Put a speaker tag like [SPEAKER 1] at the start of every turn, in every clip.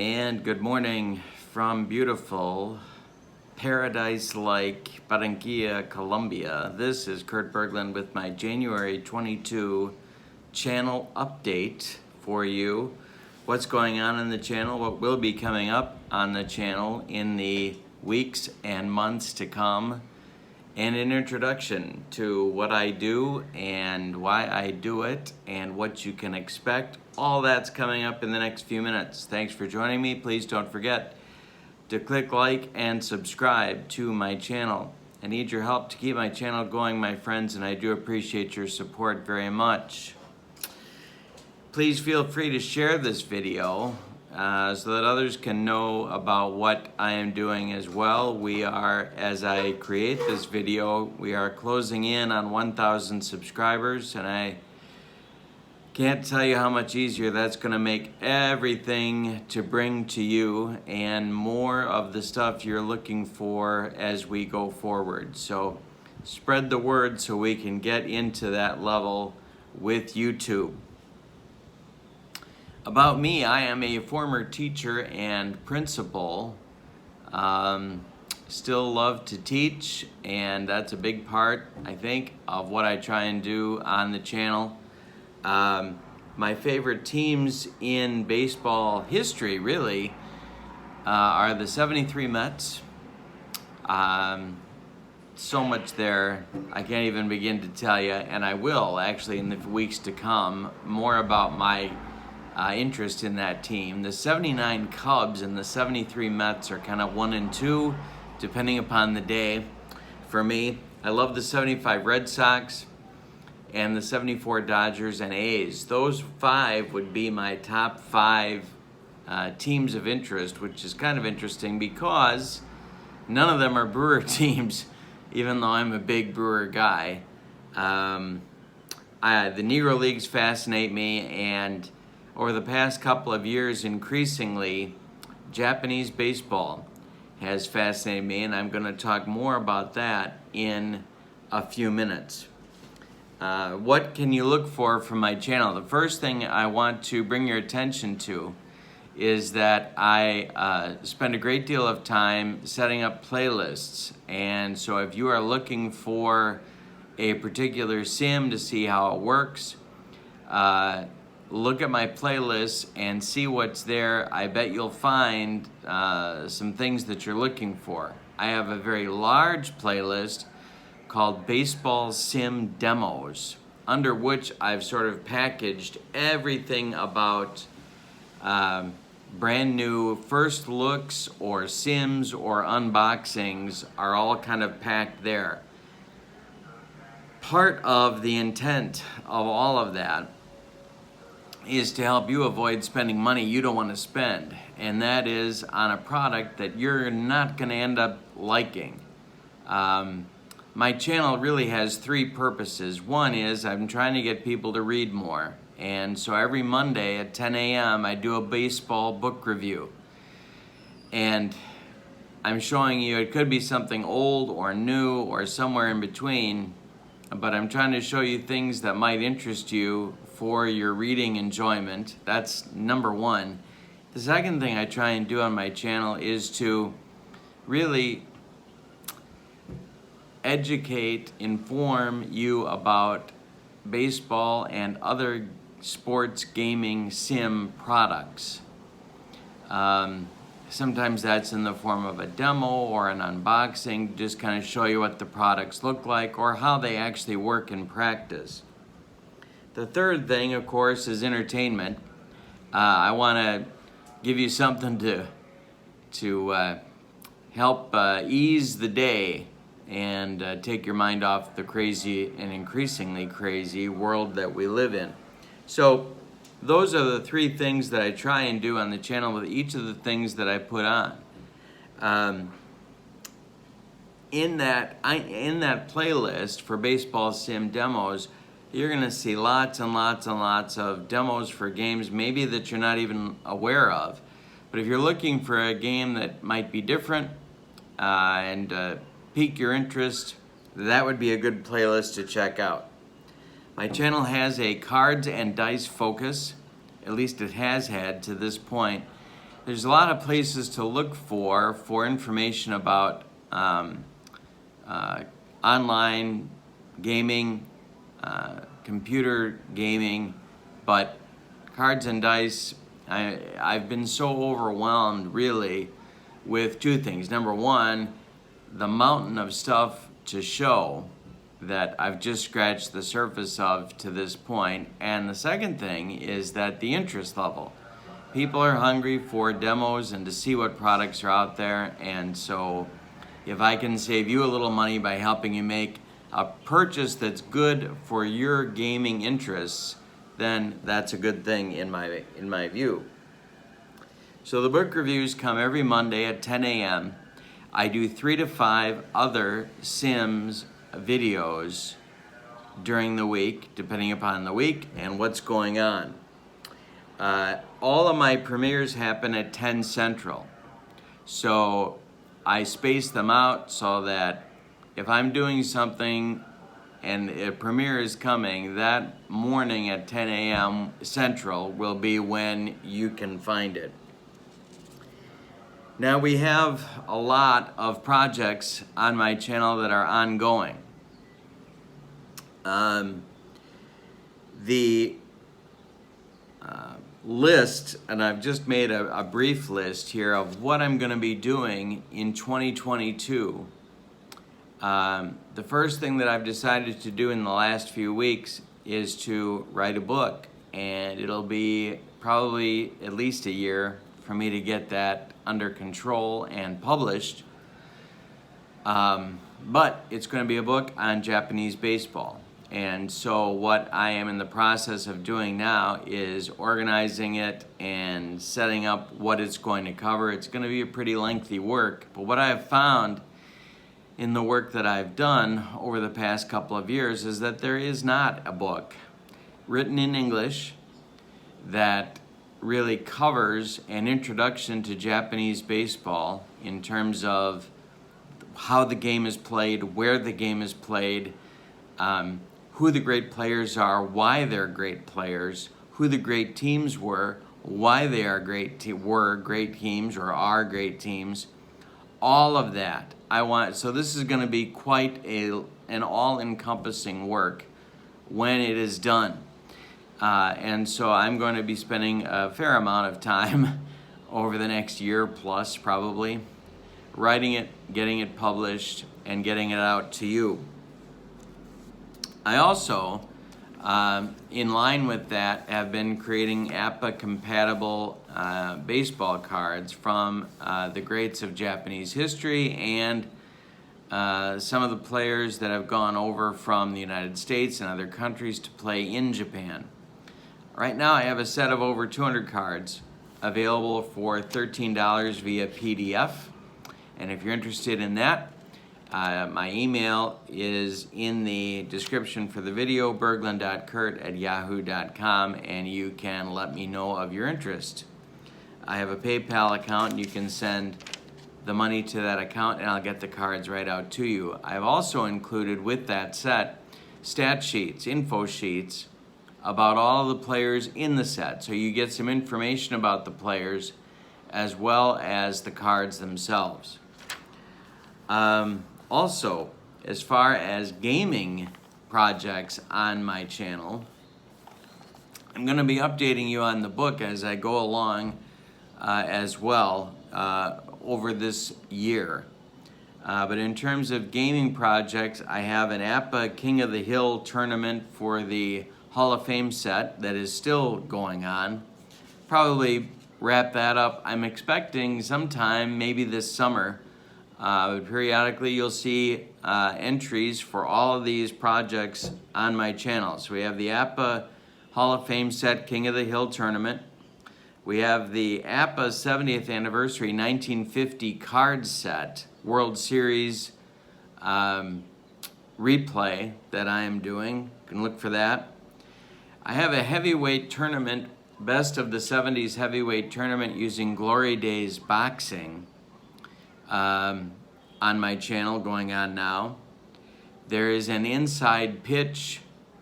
[SPEAKER 1] And good morning from beautiful, paradise-like Barranquilla, Colombia. This is Kurt Bergland with my January 22 channel update for you. What's going on in the channel, what will be coming up on the channel in the weeks and months to come, and an introduction to what I do and why I do it and what you can expect. All that's coming up in the next few minutes. Thanks for joining me. Please don't forget to click like and subscribe to my channel. I need your help to keep my channel going, my friends, and I do appreciate your support very much. Please feel free to share this video so that others can know about what I am doing as well. We are, as I create this video, we are closing in on 1,000 subscribers, and I can't tell you how much easier that's going to make everything to bring to you and more of the stuff you're looking for as we go forward. So spread the word so we can get into that level with YouTube. About me, I am a former teacher and principal. Still love to teach, and that's a big part, I think, of what I try and do on the channel. My favorite teams in baseball history, really, are the 73 Mets. So much there, I can't even begin to tell you, and I will, actually, in the weeks to come, more about my interest in that team. The 79 Cubs and the 73 Mets are kind of 1 and 2, depending upon the day. For me, I love the 75 Red Sox and the 74 Dodgers and A's. Those 5 would be my top 5 teams of interest, which is kind of interesting because none of them are Brewer teams, even though I'm a big Brewer guy. The Negro Leagues fascinate me, and over the past couple of years, increasingly, Japanese baseball has fascinated me, and I'm going to talk more about that in a few minutes. What can you look for from my channel? The first thing I want to bring your attention to is that I spend a great deal of time setting up playlists, and so if you are looking for a particular sim to see how it works, look at my playlists and see what's there. I bet you'll find some things that you're looking for. I have a very large playlist called Baseball Sim Demos, under which I've sort of packaged everything about brand new first looks or sims or unboxings are all kind of packed there. Part of the intent of all of that is to help you avoid spending money you don't want to spend, and that is on a product that you're not going to end up liking. My channel really has 3 purposes. One is I'm trying to get people to read more, and so every Monday at 10 a.m. I do a baseball book review, and I'm showing you it could be something old or new or somewhere in between, but I'm trying to show you things that might interest you for your reading enjoyment. That's number one. The second thing I try and do on my channel is to really educate, inform you about baseball and other sports gaming sim products. Sometimes that's in the form of a demo or an unboxing, just kind of show you what the products look like or how they actually work in practice. The third thing, of course, is entertainment. I want to give you something to help ease the day and take your mind off the crazy and increasingly crazy world that we live in. So those are the 3 things that I try and do on the channel with each of the things that I put on. In that playlist for Baseball Sim Demos, you're going to see lots and lots and lots of demos for games maybe that you're not even aware of. But if you're looking for a game that might be different and pique your interest, that would be a good playlist to check out. My channel has a cards and dice focus, at least it has had to this point, there's a lot of places to look for information about online gaming, computer gaming, but cards and dice, I've been so overwhelmed really with two things. Number one, the mountain of stuff to show that I've just scratched the surface of to this point. And the second thing is that the interest level. People are hungry for demos and to see what products are out there. And so if I can save you a little money by helping you make a purchase that's good for your gaming interests, then that's a good thing in my view. So the book reviews come every Monday at 10 a.m. I do 3 to 5 other Sims videos during the week, depending upon the week and what's going on. All of my premieres happen at 10 Central. So I space them out so that if I'm doing something and a premiere is coming, that morning at 10 a.m. Central will be when you can find it. Now we have a lot of projects on my channel that are ongoing. The list, and I've just made a brief list here of what I'm going to be doing in 2022. The first thing that I've decided to do in the last few weeks is to write a book, and it'll be probably at least a year for me to get that under control and published. But it's going to be a book on Japanese baseball. And so what I am in the process of doing now is organizing it and setting up what it's going to cover. It's going to be a pretty lengthy work, but what I have found in the work that I've done over the past couple of years is that there is not a book written in English that really covers an introduction to Japanese baseball in terms of how the game is played, where the game is played, who the great players are, why they're great players, who the great teams were, why they are great teams or are great teams. All of that I want. So this is going to be quite an all-encompassing work when it is done. And so I'm going to be spending a fair amount of time over the next year plus probably writing it, getting it published, and getting it out to you. I also, in line with that, have been creating APA-compatible baseball cards from the greats of Japanese history and some of the players that have gone over from the United States and other countries to play in Japan. Right now I have a set of over 200 cards available for $13 via PDF. And if you're interested in that, my email is in the description for the video, Bergland.kurt at yahoo.com, and you can let me know of your interest. I have a PayPal account, and you can send the money to that account, and I'll get the cards right out to you. I've also included with that set stat sheets, info sheets, about all of the players in the set. So you get some information about the players as well as the cards themselves. Also, as far as gaming projects on my channel, I'm going to be updating you on the book as I go along as well over this year. But in terms of gaming projects, I have an APA King of the Hill tournament for the Hall of Fame set that is still going on. Probably wrap that up. I'm expecting sometime maybe this summer. Periodically you'll see entries for all of these projects on my channel. So we have the APA Hall of Fame set King of the Hill tournament. We have the APA 70th anniversary 1950 card set World Series replay that I am doing. You can look for that. I have a heavyweight tournament, best of the 70s heavyweight tournament using Glory Days boxing on my channel going on now. There is an inside pitch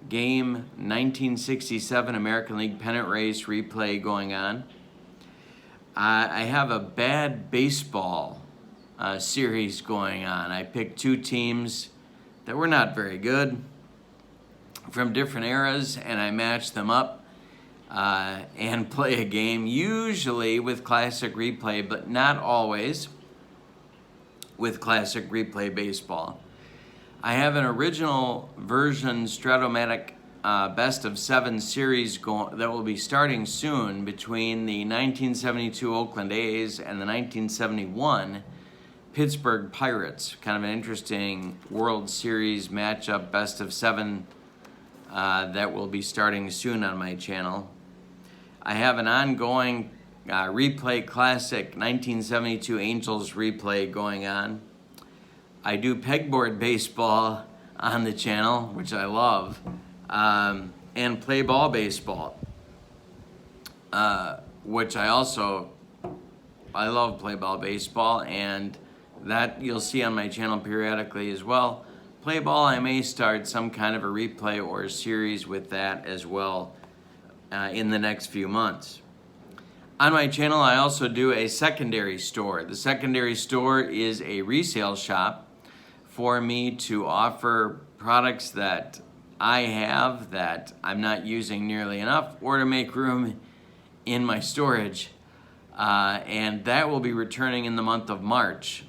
[SPEAKER 1] game 1967 American League pennant race replay going on. I have a bad baseball series going on. I picked two teams that were not very good from different eras, and I matched them up and play a game, usually with Classic Replay, but not always with Classic Replay Baseball. I have an original version Stratomatic Best of 7 series that will be starting soon between the 1972 Oakland A's and the 1971 Pittsburgh Pirates. Kind of an interesting World Series matchup, Best of 7, that will be starting soon on my channel. I have an ongoing Replay Classic 1972 Angels replay going on. I do pegboard baseball on the channel, which I love, and play ball baseball, which I love play ball baseball, and that you'll see on my channel periodically as well. Play ball, I may start some kind of a replay or a series with that as well in the next few months. On my channel, I also do a secondary store. The secondary store is a resale shop for me to offer products that I have that I'm not using nearly enough, or to make room in my storage. And that will be returning in the month of March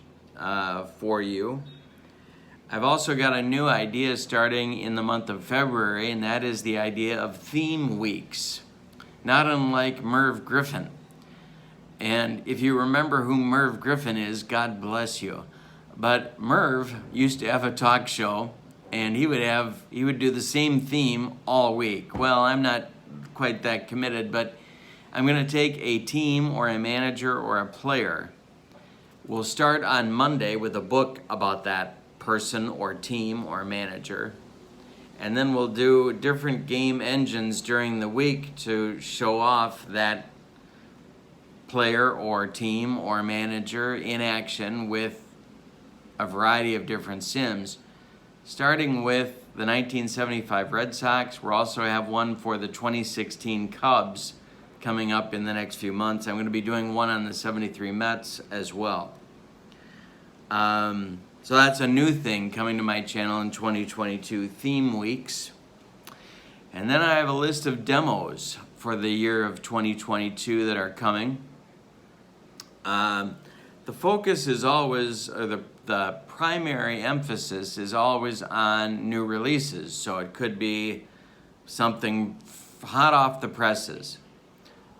[SPEAKER 1] for you. I've also got a new idea starting in the month of February, and that is the idea of theme weeks, not unlike Merv Griffin. And if you remember who Merv Griffin is, God bless you. But Merv used to have a talk show, and he would do the same theme all week. Well, I'm not quite that committed, but I'm going to take a team or a manager or a player. We'll start on Monday with a book about that person or team or manager, and then we'll do different game engines during the week to show off that player or team or manager in action with a variety of different sims, starting with the 1975 Red Sox. We'll also have one for the 2016 Cubs coming up in the next few months. I'm going to be doing one on the 73 Mets as well. So that's a new thing coming to my channel in 2022, theme weeks. And then I have a list of demos for the year of 2022 that are coming. The focus is always, or the primary emphasis is always on new releases. So it could be something hot off the presses.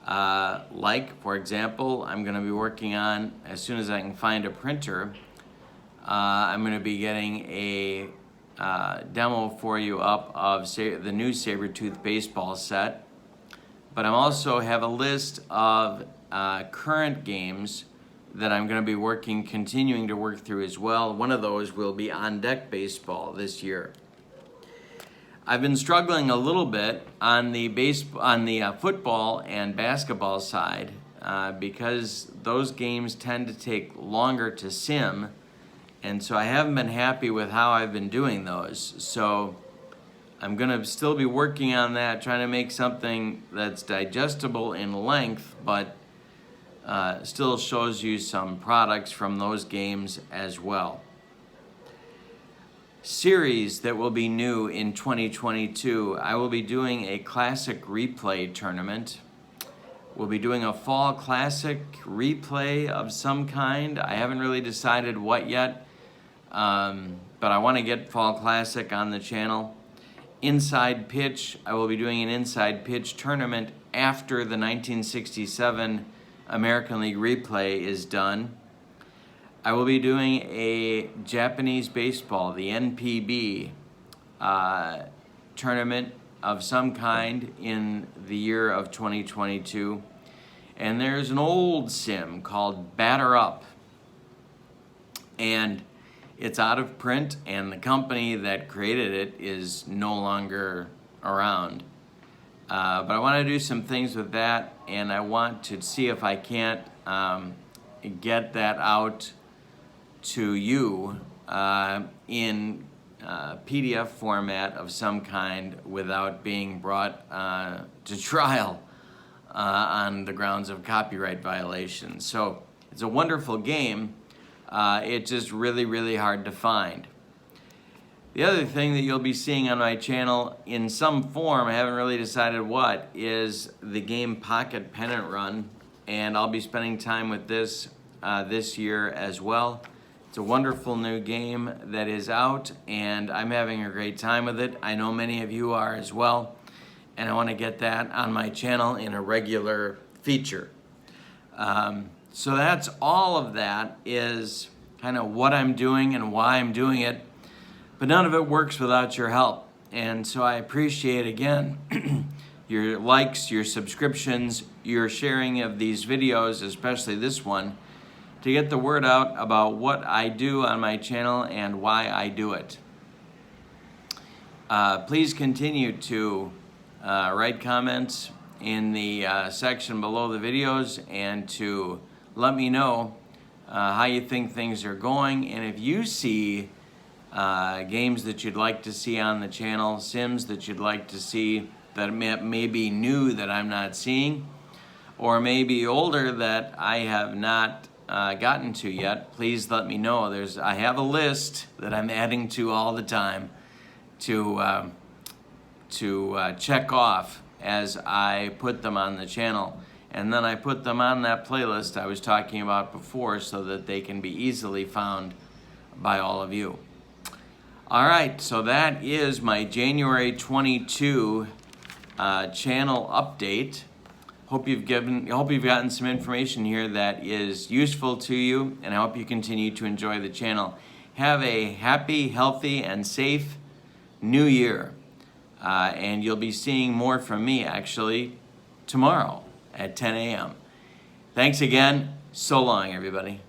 [SPEAKER 1] Like, for example, I'm going to be working on, as soon as I can find a printer, I'm going to be getting a demo for you up of the new Sabretooth baseball set. But I also have a list of current games that I'm going to be continuing to work through as well. One of those will be On Deck Baseball this year. I've been struggling a little bit on the football and basketball side because those games tend to take longer to sim, and so I haven't been happy with how I've been doing those. So I'm going to still be working on that, trying to make something that's digestible in length, but still shows you some products from those games as well. Series that will be new in 2022, I will be doing a Classic Replay tournament. We'll be doing a Fall Classic replay of some kind. I haven't really decided what yet, but I want to get Fall Classic on the channel. Inside Pitch, I will be doing an Inside Pitch tournament after the 1967 American League replay is done. I will be doing a Japanese baseball, the NPB tournament of some kind in the year of 2022. And there's an old sim called Batter Up. And it's out of print, and the company that created it is no longer around. But I want to do some things with that, and I want to see if I can't get that out to you in PDF format of some kind without being brought to trial. on the grounds of copyright violations. So it's a wonderful game. It's just really, really hard to find. The other thing that you'll be seeing on my channel in some form, I haven't really decided what, is the game Pocket Pennant Run, and I'll be spending time with this this year as well. It's a wonderful new game that is out, and I'm having a great time with it. I know many of you are as well, and I want to get that on my channel in a regular feature. So that's all of that is kind of what I'm doing and why I'm doing it. But none of it works without your help. And so I appreciate, again, your likes, your subscriptions, your sharing of these videos, especially this one, to get the word out about what I do on my channel and why I do it. Please continue to write comments in the section below the videos and to let me know how you think things are going. And if you see games that you'd like to see on the channel, sims that you'd like to see that may be new that I'm not seeing, or maybe older that I have not gotten to yet, please let me know. I have a list that I'm adding to all the time to check off as I put them on the channel. And then I put them on that playlist I was talking about before so that they can be easily found by all of you. All right, so that is my January 22 channel update. Hope you've gotten some information here that is useful to you, and I hope you continue to enjoy the channel. Have a happy, healthy, and safe new year. And you'll be seeing more from me actually tomorrow at 10 a.m. Thanks again. So long, everybody.